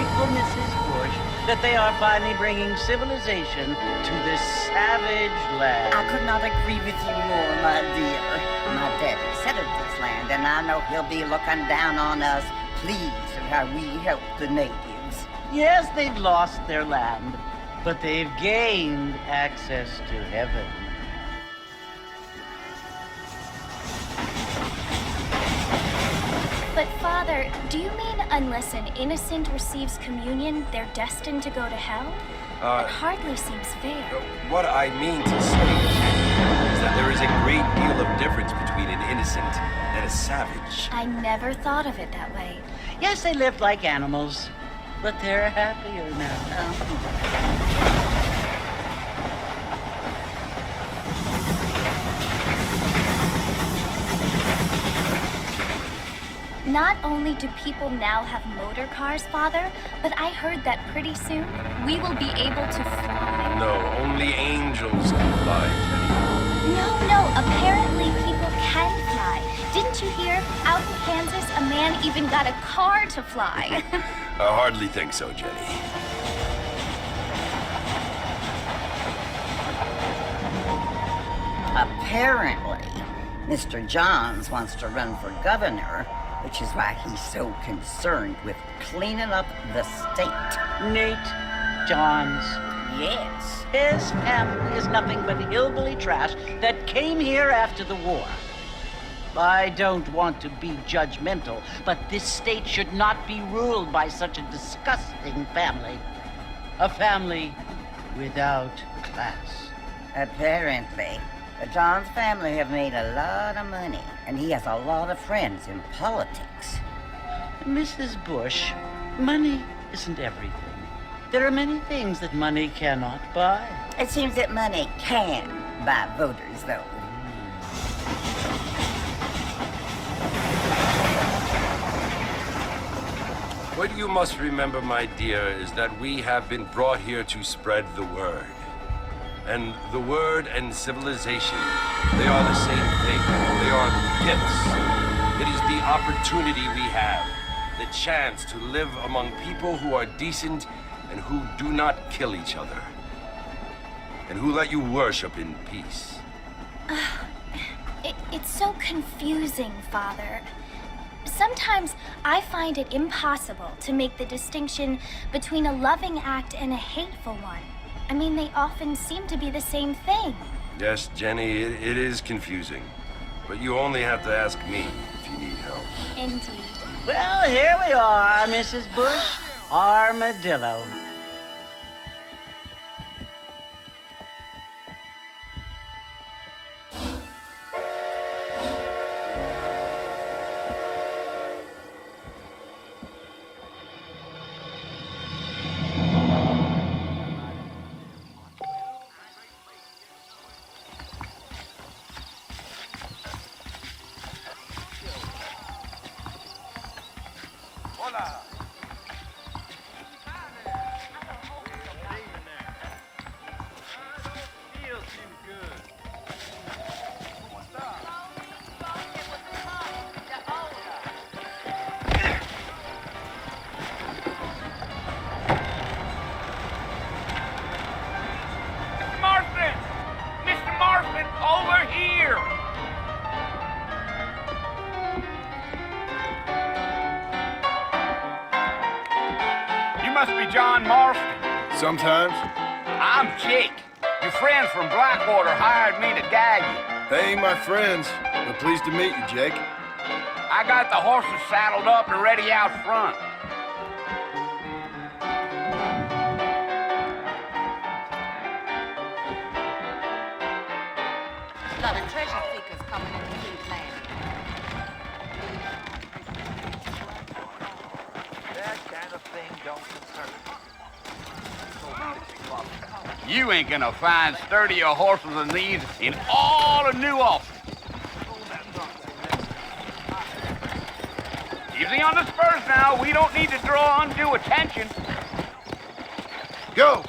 grateful, Mrs. Bush, that they are finally bringing civilization to this savage land. I could not agree with you more, my dear. My daddy settled this land, and I know he'll be looking down on us, pleased at how we help the natives. Yes, they've lost their land, but they've gained access to heaven. But Father, do you mean unless an innocent receives communion, they're destined to go to hell? That hardly seems fair. What I mean to say is that there is a great deal of difference between an innocent and a savage. I never thought of it that way. Yes, they lived like animals, but they're happier now. Not only do people now have motor cars, Father, but I heard that pretty soon we will be able to fly. No, only angels can fly, Jenny. No, apparently people can fly. Didn't you hear? Out in Kansas, a man even got a car to fly. I hardly think so, Jenny. Apparently, Mr. Johns wants to run for governor, which is why he's so concerned with cleaning up the state. Nate Johns. Yes. His family is nothing but hillbilly trash that came here after the war. I don't want to be judgmental, but this state should not be ruled by such a disgusting family. A family without class. Apparently. The Johns family have made a lot of money, and he has a lot of friends in politics. Mrs. Bush, money isn't everything. There are many things that money cannot buy. It seems that money can buy voters, though. What you must remember, my dear, is that we have been brought here to spread the word. And the word and civilization, they are the same thing. They are gifts. It is the opportunity we have, the chance to live among people who are decent and who do not kill each other, and who let you worship in peace. It's so confusing, Father. Sometimes I find it impossible to make the distinction between a loving act and a hateful one. I mean, they often seem to be the same thing. Yes, Jenny, it is confusing. But you only have to ask me if you need help. Indeed. Well, here we are, Mrs. Bush. Armadillo. Must be John Marston. Sometimes. I'm Jake. Your friends from Blackwater hired me to guide you. They ain't my friends, but pleased to meet you, Jake. I got the horses saddled up and ready out front. A lot of treasure seekers coming into King's Land. That kind of thing don't concern me. You ain't gonna find sturdier horses than these in all of New Austin. Easy on the spurs now. We don't need to draw undue attention. Go!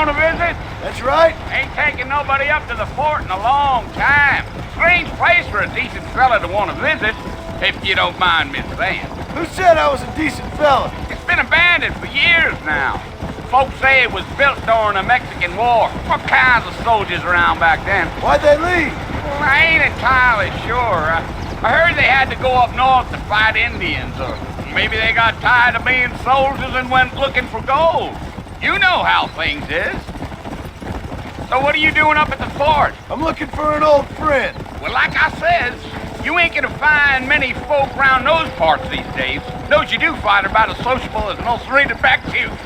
on a visit? That's right. Ain't taking nobody up to the fort in a long time. Strange place for a decent fella to want to visit, if you don't mind me saying. Who said I was a decent fella? It's been abandoned for years now. Folks say it was built during the Mexican War. What kinds of soldiers around back then? Why'd they leave? Well, I ain't entirely sure. I heard they had to go up north to fight Indians, or maybe they got tired of being soldiers and went looking for gold. You know how things is. So what are you doing up at the fort? I'm looking for an old friend. Well, like I says, you ain't gonna find many folk round those parts these days. Those you do find are about as sociable as an old serrated back tooth.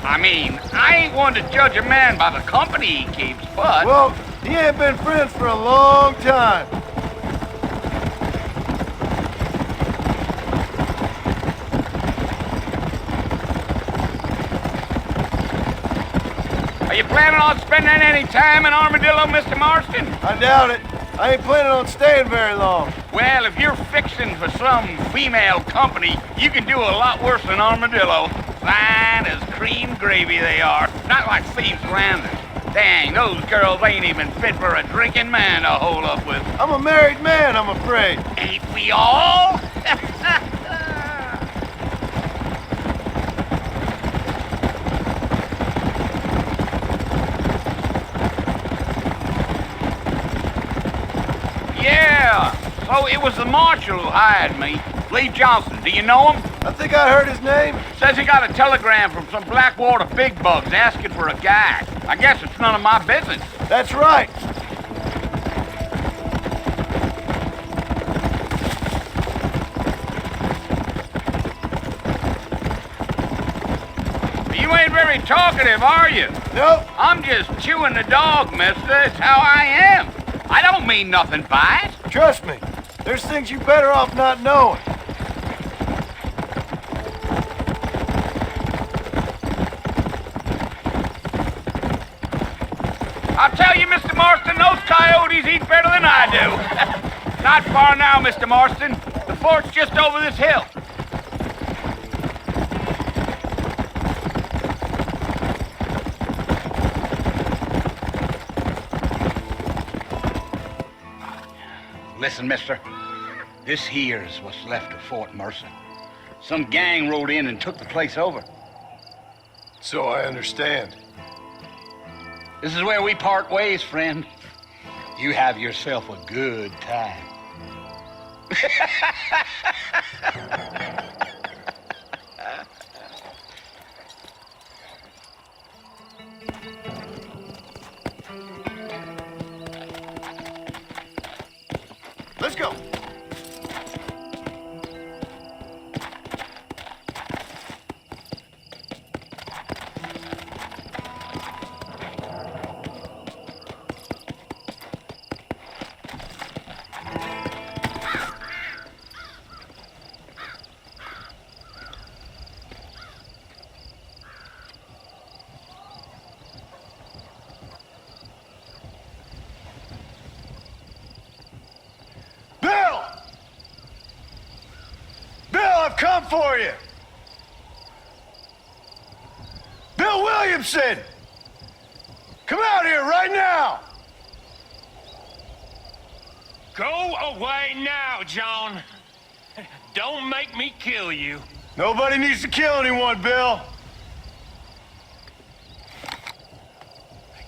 I mean, I ain't one to judge a man by the company he keeps, but... Well, he ain't been friends for a long time. Are you planning on spending any time in Armadillo, Mr. Marston? I doubt it. I ain't planning on staying very long. Well, if you're fixing for some female company, you can do a lot worse than Armadillo. Fine as cream gravy they are. Not like Thieves Landing. Dang, those girls ain't even fit for a drinking man to hold up with. I'm a married man, I'm afraid. Ain't we all? Yeah, so it was the marshal who hired me. Lee Johnson, do you know him? I think I heard his name. Says he got a telegram from some Blackwater big bugs asking for a guy. I guess it's none of my business. That's right. You ain't very talkative, are you? Nope. I'm just chewing the dog, mister. It's how I am. I don't mean nothing by it. Trust me. There's things you better off not knowing. I'll tell you, Mr. Marston, those coyotes eat better than I do. Not far now, Mr. Marston. The fort's just over this hill. Listen, mister. This here's what's left of Fort Mercer. Some gang rode in and took the place over. So I understand. This is where we part ways, friend. You have yourself a good time. Let's go. I've come for you! Bill Williamson! Come out here right now! Go away now, John. Don't make me kill you. Nobody needs to kill anyone, Bill.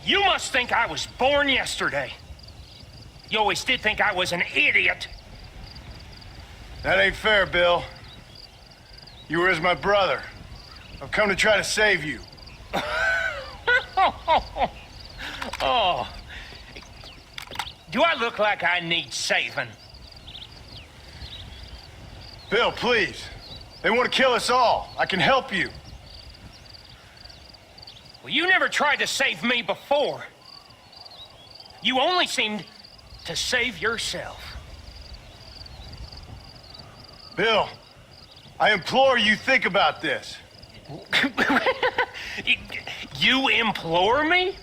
You must think I was born yesterday. You always did think I was an idiot. That ain't fair, Bill. You were as my brother. I've come to try to save you. Oh. Do I look like I need saving? Bill, please. They want to kill us all. I can help you. Well, you never tried to save me before. You only seemed to save yourself. Bill, I implore you think about this. You implore me?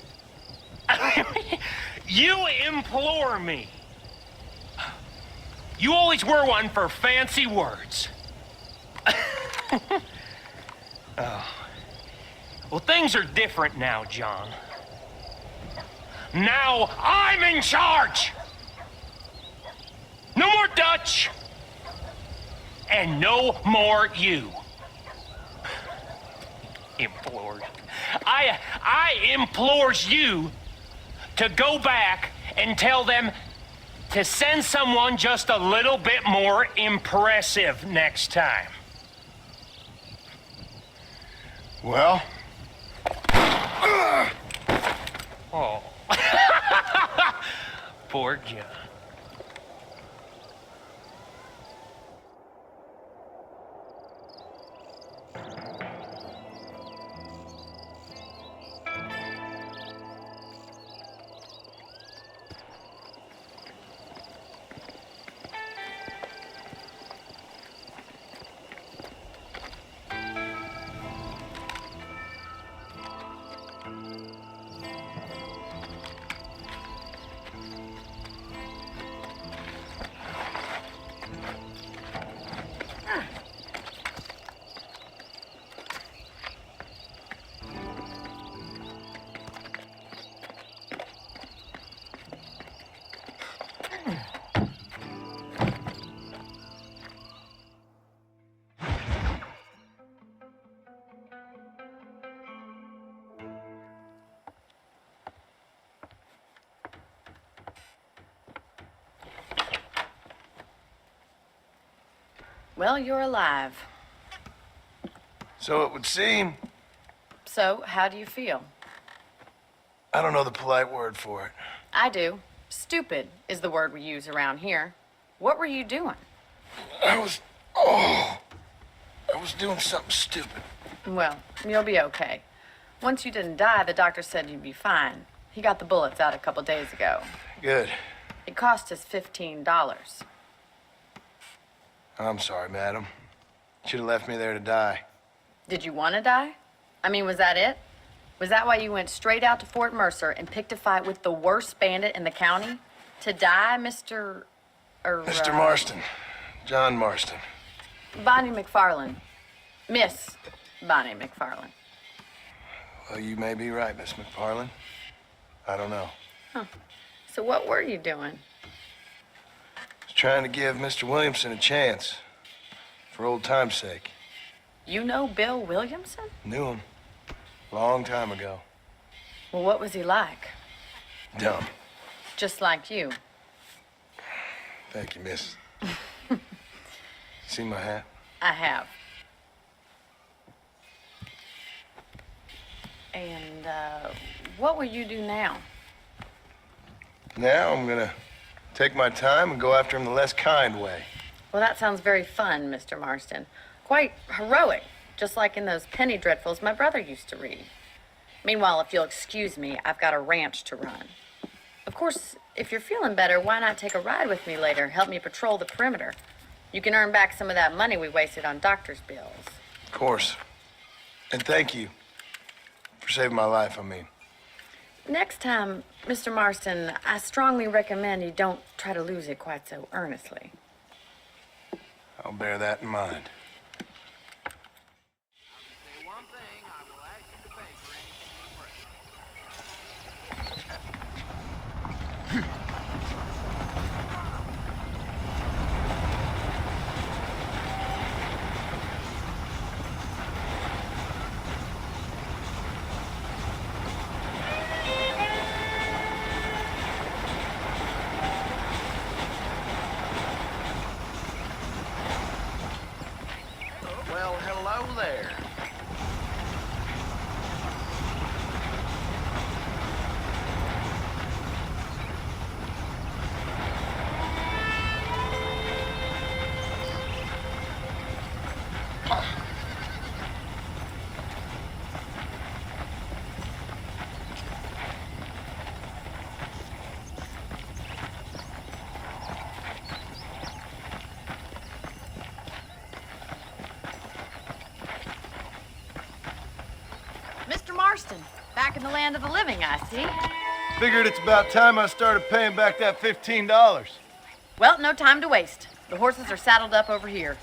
You implore me. You always were one for fancy words. Oh. Well, things are different now, John. Now I'm in charge! No more Dutch! And no more you. Implores. I implores you to go back and tell them to send someone just a little bit more impressive next time. Well? Oh. Poor John. Well, you're alive. So it would seem. So, how do you feel? I don't know the polite word for it. I do. Stupid is the word we use around here. What were you doing? I was doing something stupid. Well, you'll be okay. Once you didn't die, the doctor said you'd be fine. He got the bullets out a couple days ago. Good. It cost us $15. I'm sorry, madam. Should have left me there to die. Did you want to die? I mean, was that it? Was that why you went straight out to Fort Mercer and picked a fight with the worst bandit in the county? To die, Mr. Mr. Marston. John Marston. Bonnie McFarland. Miss Bonnie McFarland. Well, you may be right, Miss McFarland. I don't know. Huh. So what were you doing? I was trying to give Mr. Williamson a chance. For old time's sake. You know Bill Williamson? Knew him. Long time ago. Well, what was he like? Dumb. Just like you. Thank you, miss. See my hat? I have. And, what will you do now? Now I'm gonna take my time and go after him the less kind way. Well, that sounds very fun, Mr. Marston. Quite heroic, just like in those penny dreadfuls my brother used to read. Meanwhile, if you'll excuse me, I've got a ranch to run. Of course, if you're feeling better, why not take a ride with me later? Help me patrol the perimeter. You can earn back some of that money we wasted on doctor's bills. Of course. And thank you for saving my life, I mean. Next time, Mr. Marston, I strongly recommend you don't try to lose it quite so earnestly. I'll bear that in mind. Well, hello there. Mr. Marston, back in the land of the living, I see. Figured it's about time I started paying back that $15. Well, no time to waste. The horses are saddled up over here.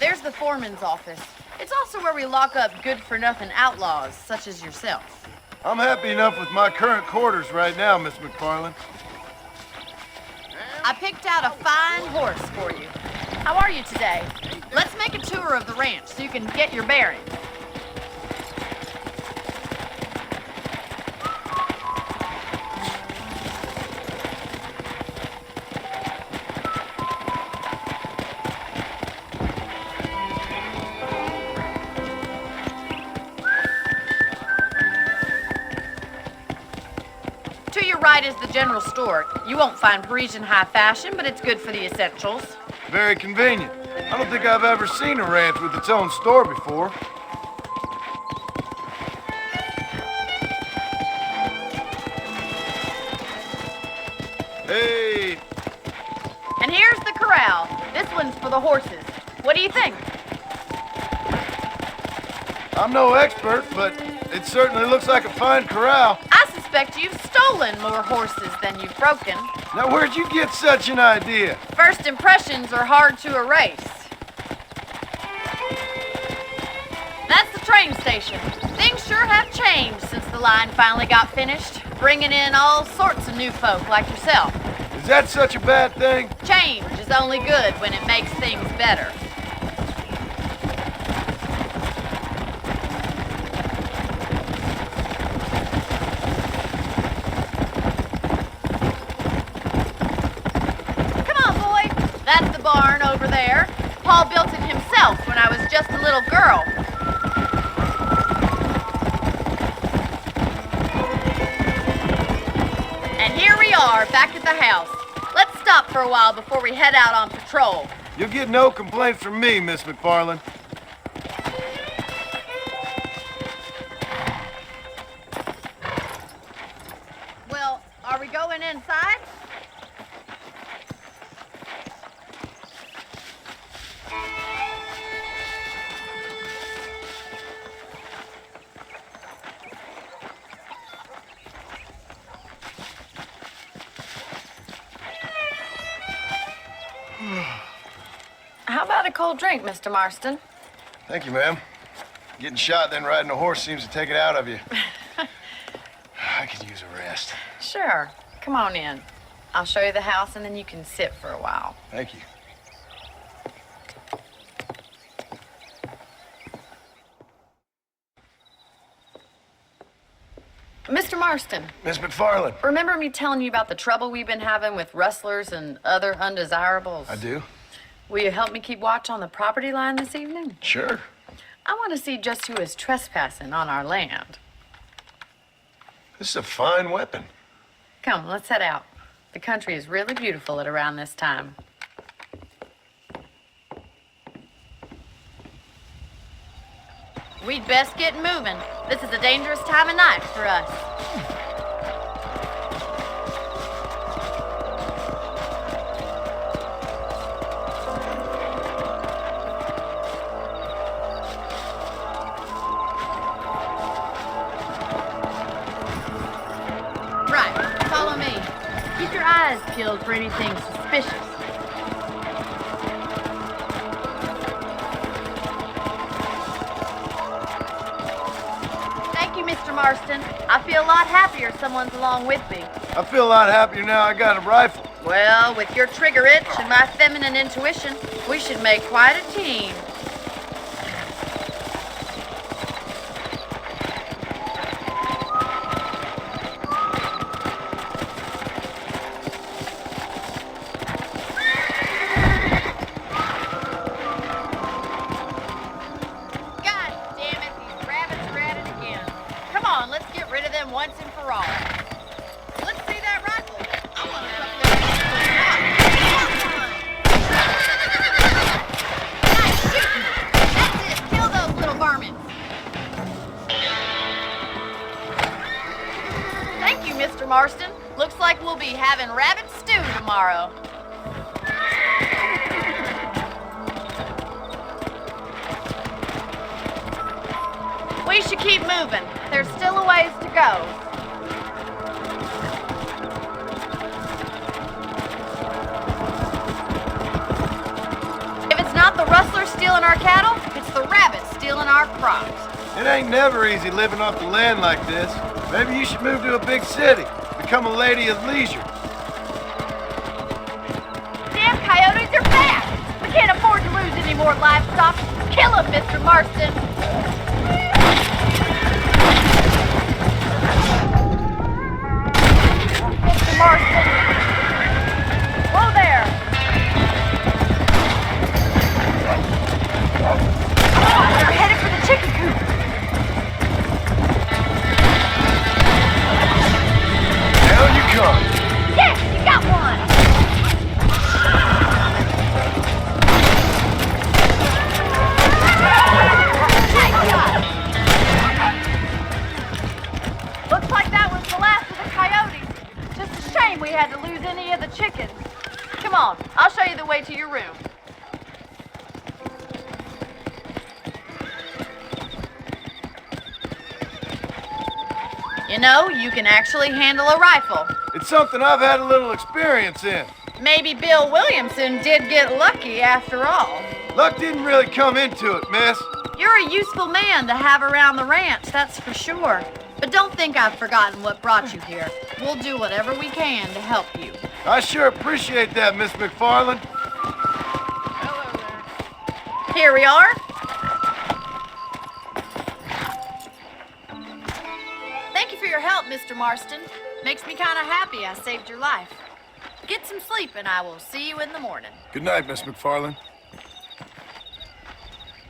There's the foreman's office. It's also where we lock up good-for-nothing outlaws, such as yourself. I'm happy enough with my current quarters right now, Miss McFarland. I picked out a fine horse for you. How are you today? Let's make a tour of the ranch so you can get your bearings. To your right is the general store. You won't find Parisian high fashion, but it's good for the essentials. Very convenient. I don't think I've ever seen a ranch with its own store before. Hey! And here's the corral. This one's for the horses. What do you think? I'm no expert, but it certainly looks like a fine corral. I suspect you've stolen more horses than you've broken. Now, where'd you get such an idea? First impressions are hard to erase. That's the train station. Things sure have changed since the line finally got finished, bringing in all sorts of new folk like yourself. Is that such a bad thing? Change is only good when it makes things better. That's the barn over there. Paul built it himself when I was just a little girl. And here we are, back at the house. Let's stop for a while before we head out on patrol. You'll get no complaints from me, Miss McFarland. Well, are we going inside? How about a cold drink, Mr. Marston? Thank you, ma'am. Getting shot, then riding a horse seems to take it out of you. I could use a rest. Sure. Come on in. I'll show you the house, and then you can sit for a while. Thank you. Mr. Marston, Miss McFarland. remember me telling you about the trouble we've been having with rustlers and other undesirables? I do. Will you help me keep watch on the property line this evening? Sure. I want to see just who is trespassing on our land. This is a fine weapon. Come, let's head out. The country is really beautiful at around this time. We'd best get moving. This is a dangerous time of night for us. Right, follow me. Keep your eyes peeled for anything suspicious. Mr. Marston, I feel a lot happier someone's along with me. I feel a lot happier now I got a rifle. Well, with your trigger itch and my feminine intuition, we should make quite a team. Once and for all. Let's see that rifle. I want to put Nice shooting. That's it. Kill those little varmints. Thank you, Mr. Marston. Looks like we'll be having rabbit stew tomorrow. We should keep moving. There's still a ways to go. If it's not the rustler stealing our our cattle, it's the rabbits stealing our crops. It ain't never easy living off the land like this. Maybe you should move to a big city. Become a lady of leisure. Damn coyotes are back! We can't afford to lose any more livestock. Kill them, Mr. Marston! Mr. Marston! Whoa there! They're headed for the chicken coop! Down you come. Yes, you got one! Looks like that was the last of the coyotes. Just a shame we had to lose any of the chickens. Come on, I'll show you the way to your room. You know, you can actually handle a rifle. It's something I've had a little experience in. Maybe Bill Williamson did get lucky after all. Luck didn't really come into it, miss. You're a useful man to have around the ranch, that's for sure. But don't think I've forgotten what brought you here. We'll do whatever we can to help you. I sure appreciate that, Miss McFarland. Here we are. Thank you for your help, Mr. Marston. Makes me kind of happy I saved your life. Get some sleep and I will see you in the morning. Good night, Miss McFarland.